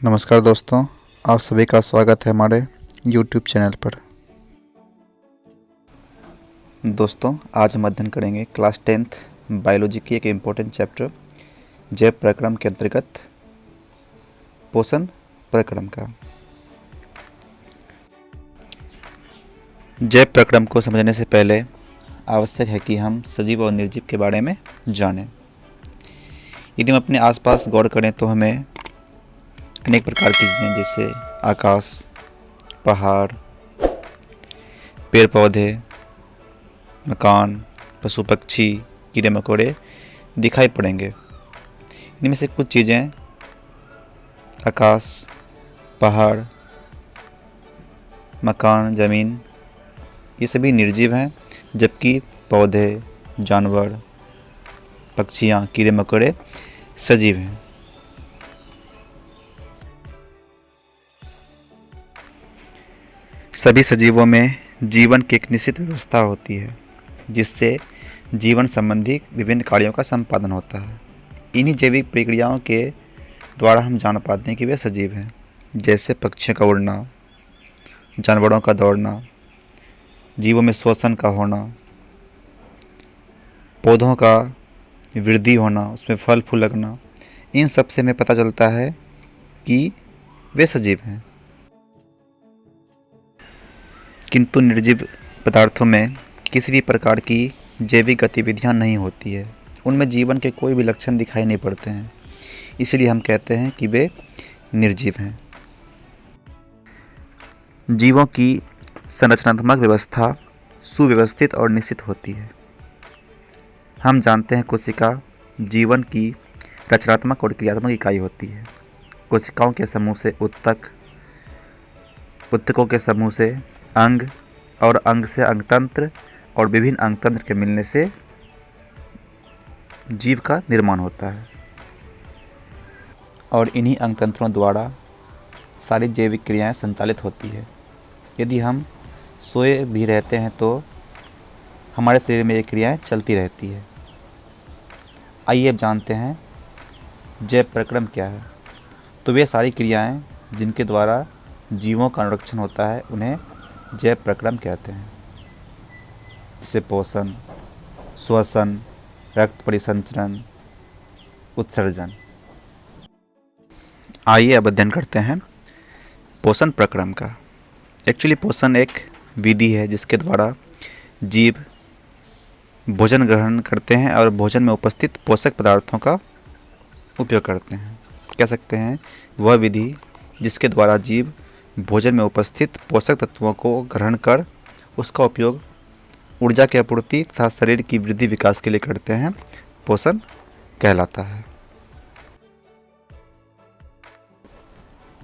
नमस्कार दोस्तों, आप सभी का स्वागत है हमारे YouTube चैनल पर। दोस्तों, आज हम अध्ययन करेंगे क्लास 10th बायोलॉजी की एक इम्पोर्टेंट चैप्टर जैव प्रक्रम के अंतर्गत पोषण प्रक्रम का। जैव प्रक्रम को समझने से पहले आवश्यक है कि हम सजीव और निर्जीव के बारे में जानें। यदि हम अपने आसपास गौर करें तो हमें अनेक प्रकार की चीज़ें जैसे आकाश, पहाड़, पेड़ पौधे, मकान, पशु पक्षी, कीड़े मकोड़े दिखाई पड़ेंगे। इनमें से कुछ चीज़ें आकाश, पहाड़, मकान, ज़मीन ये सभी निर्जीव हैं, जबकि पौधे, जानवर, पक्षियाँ, कीड़े मकोड़े सजीव हैं। सभी सजीवों में जीवन की एक निश्चित व्यवस्था होती है जिससे जीवन संबंधी विभिन्न कार्यों का संपादन होता है। इन्हीं जैविक प्रक्रियाओं के द्वारा हम जान पाते हैं कि वे सजीव हैं, जैसे पक्षियों का उड़ना, जानवरों का दौड़ना, जीवों में श्वसन का होना, पौधों का वृद्धि होना, उसमें फल फूल लगना। इन सब से हमें पता चलता है कि वे सजीव हैं। किंतु निर्जीव पदार्थों में किसी भी प्रकार की जैविक गतिविधियां नहीं होती है, उनमें जीवन के कोई भी लक्षण दिखाई नहीं पड़ते हैं, इसलिए हम कहते हैं कि वे निर्जीव हैं। जीवों की संरचनात्मक व्यवस्था सुव्यवस्थित और निश्चित होती है। हम जानते हैं कोशिका जीवन की रचनात्मक और क्रियात्मक इकाई होती है। कोशिकाओं के समूह से ऊतक, ऊतकों के समूह से अंग और अंग से अंगतंत्र और विभिन्न अंगतंत्र के मिलने से जीव का निर्माण होता है और इन्हीं अंगतंत्रों द्वारा सारी जैविक क्रियाएं संचालित होती है। यदि हम सोए भी रहते हैं तो हमारे शरीर में ये क्रियाएं चलती रहती है। आइए अब जानते हैं जैव प्रक्रम क्या है। तो वे सारी क्रियाएं जिनके द्वारा जीवों का अनुरक्षण होता है उन्हें जैव प्रक्रम कहते हैं, जैसे पोषण, श्वसन, रक्त परिसंचरण, उत्सर्जन। आइए अब अध्ययन करते हैं पोषण प्रक्रम का। एक्चुअली पोषण एक विधि है जिसके द्वारा जीव भोजन ग्रहण करते हैं और भोजन में उपस्थित पोषक पदार्थों का उपयोग करते हैं। कह सकते हैं वह विधि जिसके द्वारा जीव भोजन में उपस्थित पोषक तत्वों को ग्रहण कर उसका उपयोग ऊर्जा की आपूर्ति तथा शरीर की वृद्धि विकास के लिए करते हैं, पोषण कहलाता है।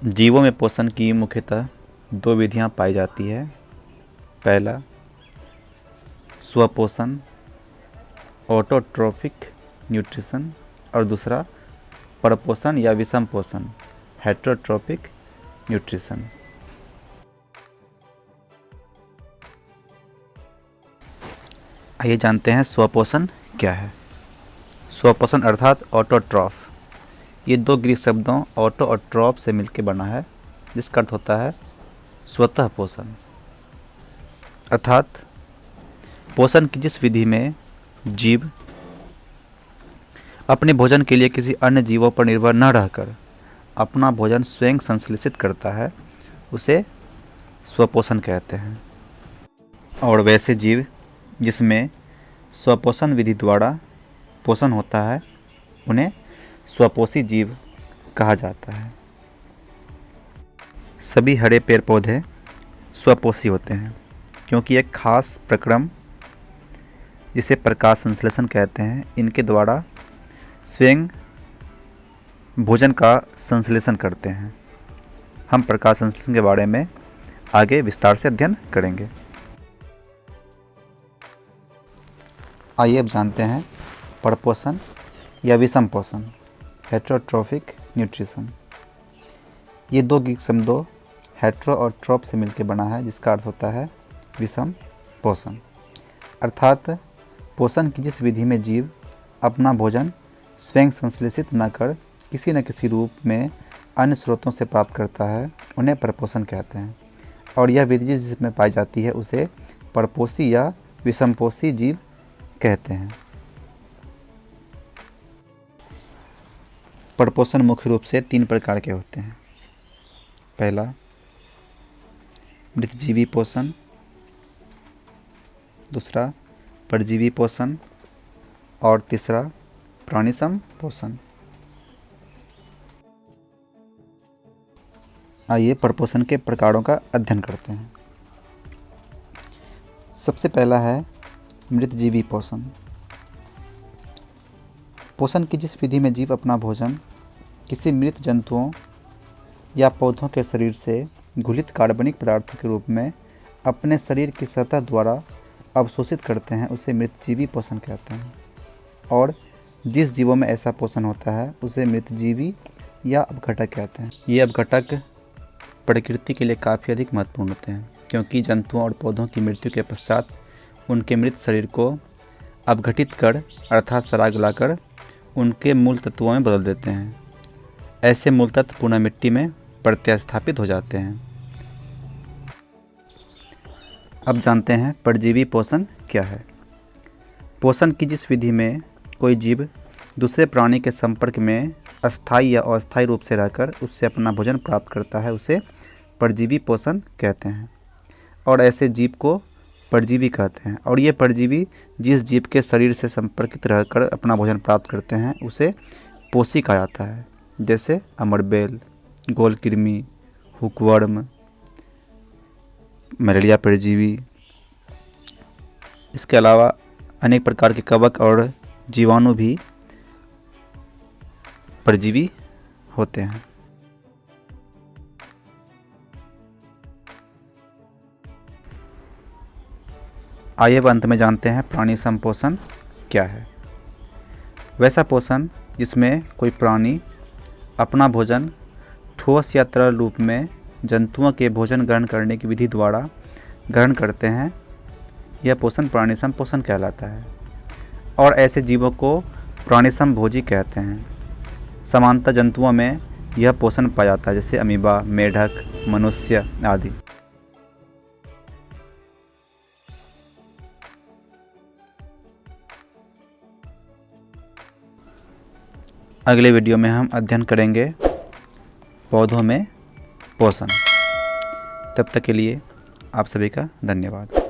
जीवों में पोषण की मुख्यतः दो विधियां पाई जाती है। पहला स्वपोषण ऑटोट्रोफिक न्यूट्रिशन और दूसरा परपोषण या विषम पोषण हेटेरोट्रोफिक न्यूट्रिशन। आइए जानते हैं स्वपोषण क्या है। स्वपोषण अर्थात ऑटोट्रॉफ, ये दो ग्रीक शब्दों ऑटो और ट्रॉफ से मिलकर बना है, जिसका अर्थ होता है स्वतः पोषण। अर्थात पोषण की जिस विधि में जीव अपने भोजन के लिए किसी अन्य जीवों पर निर्भर न रहकर अपना भोजन स्वयं संश्लेषित करता है, उसे स्वपोषण कहते हैं। और वैसे जीव जिसमें स्वपोषण विधि द्वारा पोषण होता है उन्हें स्वपोषी जीव कहा जाता है। सभी हरे पेड़ पौधे स्वपोषी होते हैं क्योंकि एक खास प्रक्रम जिसे प्रकाश संश्लेषण कहते हैं, इनके द्वारा स्वयं भोजन का संश्लेषण करते हैं। हम प्रकाश संश्लेषण के बारे में आगे विस्तार से अध्ययन करेंगे। आइए अब जानते हैं परपोषण या विषम पोषण हेटेरोट्रोफिक न्यूट्रिशन। ये दो ग्रीक शब्दों हेटेरो और ट्रोप से मिलकर बना है, जिसका अर्थ होता है विषम पोषण। अर्थात पोषण की जिस विधि में जीव अपना भोजन स्वयं संश्लेषित न कर किसी न किसी रूप में अन्य स्रोतों से प्राप्त करता है उन्हें परपोषण कहते हैं। और यह विधि जिसमें पाई जाती है उसे परपोषी या विषमपोषी जीव कहते हैं। परपोषण मुख्य रूप से 3 प्रकार के होते हैं। पहला मृतजीवी पोषण, दूसरा परजीवी पोषण और तीसरा प्राणिसम पोषण। आइए परपोषण के प्रकारों का अध्ययन करते हैं। सबसे पहला है मृतजीवी पोषण। पोषण की जिस विधि में जीव अपना भोजन किसी मृत जंतुओं या पौधों के शरीर से घुलित कार्बनिक पदार्थों के रूप में अपने शरीर की सतह द्वारा अवशोषित करते हैं उसे मृतजीवी पोषण कहते हैं। और जिस जीवों में ऐसा पोषण होता है उसे मृतजीवी या अपघटक कहते हैं। ये अपघटक प्रकृति के लिए काफ़ी अधिक महत्वपूर्ण होते हैं, क्योंकि जंतुओं और पौधों की मृत्यु के पश्चात उनके मृत शरीर को अपघटित कर अर्थात सड़ा गलाकर उनके मूल तत्वों में बदल देते हैं। ऐसे मूल तत्व पुनः मिट्टी में प्रतिस्थापित हो जाते हैं। अब जानते हैं परजीवी पोषण क्या है। पोषण की जिस विधि में कोई जीव दूसरे प्राणी के संपर्क में अस्थायी या अस्थायी रूप से रहकर उससे अपना भोजन प्राप्त करता है उसे परजीवी पोषण कहते हैं। और ऐसे जीव को परजीवी कहते हैं। और ये परजीवी जिस जीव के शरीर से संपर्कित रहकर अपना भोजन प्राप्त करते हैं उसे पोषी कहा जाता है, जैसे अमरबेल, गोलकृमि, हुकवर्म, मलेरिया परजीवी। इसके अलावा अनेक प्रकार के कवक और जीवाणु भी परजीवी होते हैं। आइए अब अंत में जानते हैं प्राणिसम पोषण क्या है। वैसा पोषण जिसमें कोई प्राणी अपना भोजन ठोस या तरल रूप में जंतुओं के भोजन ग्रहण करने की विधि द्वारा ग्रहण करते हैं, यह पोषण प्राणिसम पोषण कहलाता है। और ऐसे जीवों को प्राणिसम भोजी कहते हैं। समानता जंतुओं में यह पोषण पाया जाता है, जैसे अमीबा, मेढक, मनुष्य आदि। अगले वीडियो में हम अध्ययन करेंगे पौधों में पोषण। तब तक के लिए आप सभी का धन्यवाद।